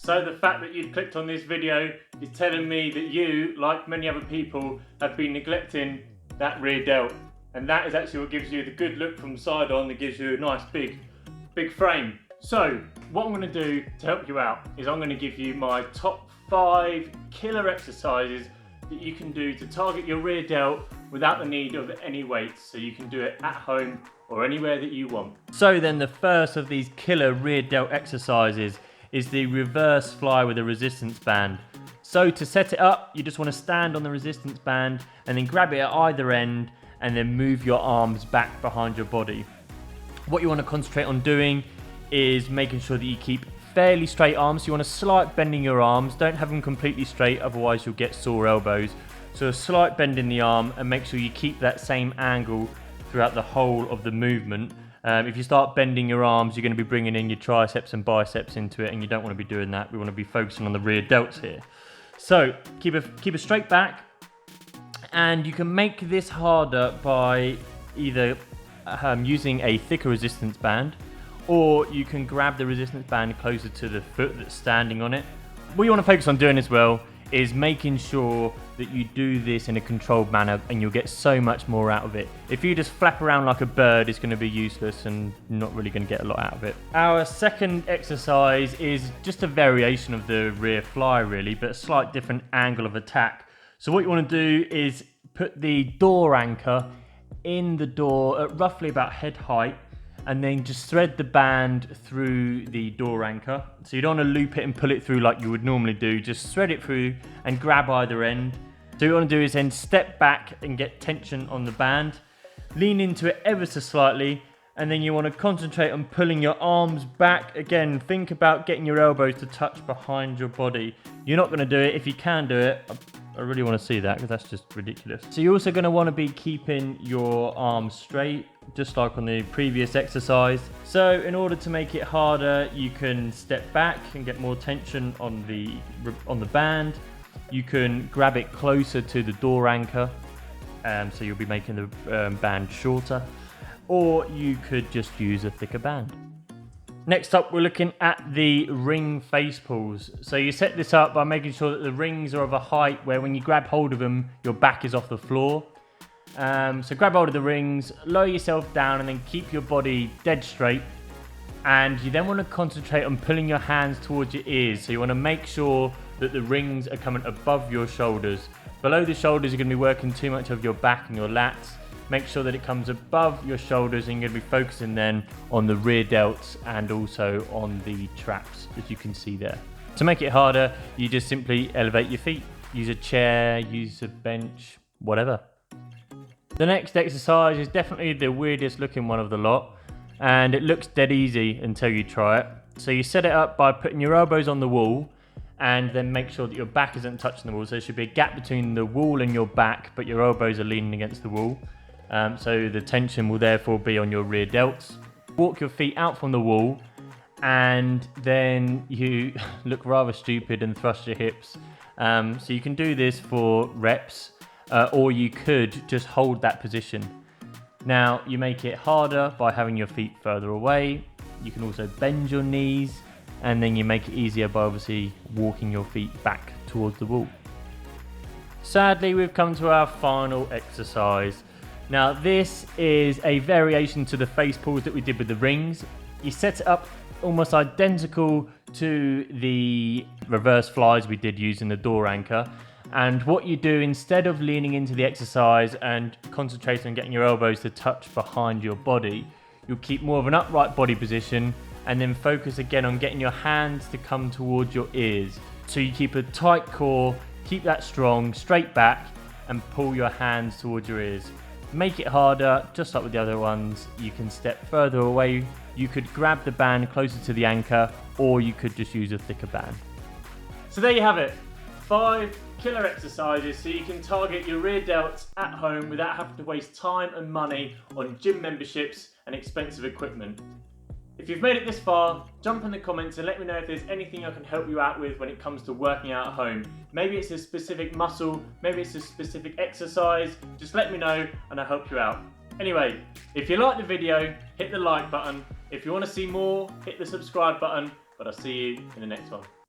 So the fact that you've clicked on this video is telling me that you, like many other people, have been neglecting that rear delt. And that is actually what gives you the good look from the side on, that gives you a nice big frame. So what I'm going to do to help you out is I'm going to give you my top 5 killer exercises that you can do to target your rear delt without the need of any weights. So you can do it at home or anywhere that you want. So then the first of these killer rear delt exercises is the reverse fly with a resistance band. So to set it up, you just want to stand on the resistance band and then grab it at either end and then move your arms back behind your body. What you want to concentrate on doing is making sure that you keep fairly straight arms. So you want a slight bend in your arms. Don't have them completely straight, otherwise you'll get sore elbows. So a slight bend in the arm, and make sure you keep that same angle throughout the whole of the movement. If you start bending your arms, you're going to be bringing in your triceps and biceps into it, and you don't want to be doing that. We want to be focusing on the rear delts here. So keep a straight back, and you can make this harder by either using a thicker resistance band, or you can grab the resistance band closer to the foot that's standing on it. What you want to focus on doing as well is making sure that you do this in a controlled manner, and you'll get so much more out of it. If you just flap around like a bird, it's going to be useless and not really going to get a lot out of it. Our second exercise is just a variation of the rear fly really, but a slight different angle of attack. So what you want to do is put the door anchor in the door at roughly about head height, and then just thread the band through the door anchor. So you don't want to loop it and pull it through like you would normally do. Just thread it through and grab either end. So what you want to do is then step back and get tension on the band. Lean into it ever so slightly, and then you want to concentrate on pulling your arms back. Again, think about getting your elbows to touch behind your body. You're not going to do it. If you can do it, I really want to see that, because that's just ridiculous. So you're also going to want to be keeping your arms straight, just like on the previous exercise. So in order to make it harder, you can step back and get more tension on the band. You can grab it closer to the door anchor, so you'll be making the band shorter, or you could just use a thicker band. Next up, we're looking at the ring face pulls. So you set this up by making sure that the rings are of a height where when you grab hold of them, your back is off the floor. So grab hold of the rings, lower yourself down, and then keep your body dead straight. And you then want to concentrate on pulling your hands towards your ears. So you want to make sure that the rings are coming above your shoulders. Below the shoulders, you're going to be working too much of your back and your lats. Make sure that it comes above your shoulders, and you're going to be focusing then on the rear delts and also on the traps, as you can see there. To make it harder, you just simply elevate your feet. Use a chair, use a bench, whatever. The next exercise is definitely the weirdest looking one of the lot, and it looks dead easy until you try it. So you set it up by putting your elbows on the wall, and then make sure that your back isn't touching the wall. So there should be a gap between the wall and your back, but your elbows are leaning against the wall. So the tension will therefore be on your rear delts. Walk your feet out from the wall, and then you look rather stupid and thrust your hips. So you can do this for reps, or you could just hold that position. Now you make it harder by having your feet further away. You can also bend your knees, and then you make it easier by obviously walking your feet back towards the wall. Sadly, we've come to our final exercise. Now this is a variation to the face pulls that we did with the rings. You set it up almost identical to the reverse flies we did using the door anchor. And what you do, instead of leaning into the exercise and concentrating on getting your elbows to touch behind your body, you'll keep more of an upright body position, and then focus again on getting your hands to come towards your ears. So you keep a tight core, keep that strong, straight back, and pull your hands towards your ears. Make it harder, just like with the other ones. You can step further away. You could grab the band closer to the anchor, or you could just use a thicker band. So there you have it. 5 killer exercises so you can target your rear delts at home without having to waste time and money on gym memberships and expensive equipment. If you've made it this far, jump in the comments and let me know if there's anything I can help you out with when it comes to working out at home. Maybe it's a specific muscle, maybe it's a specific exercise. Just let me know and I'll help you out. Anyway, if you like the video, hit the like button. If you want to see more, hit the subscribe button, but I'll see you in the next one.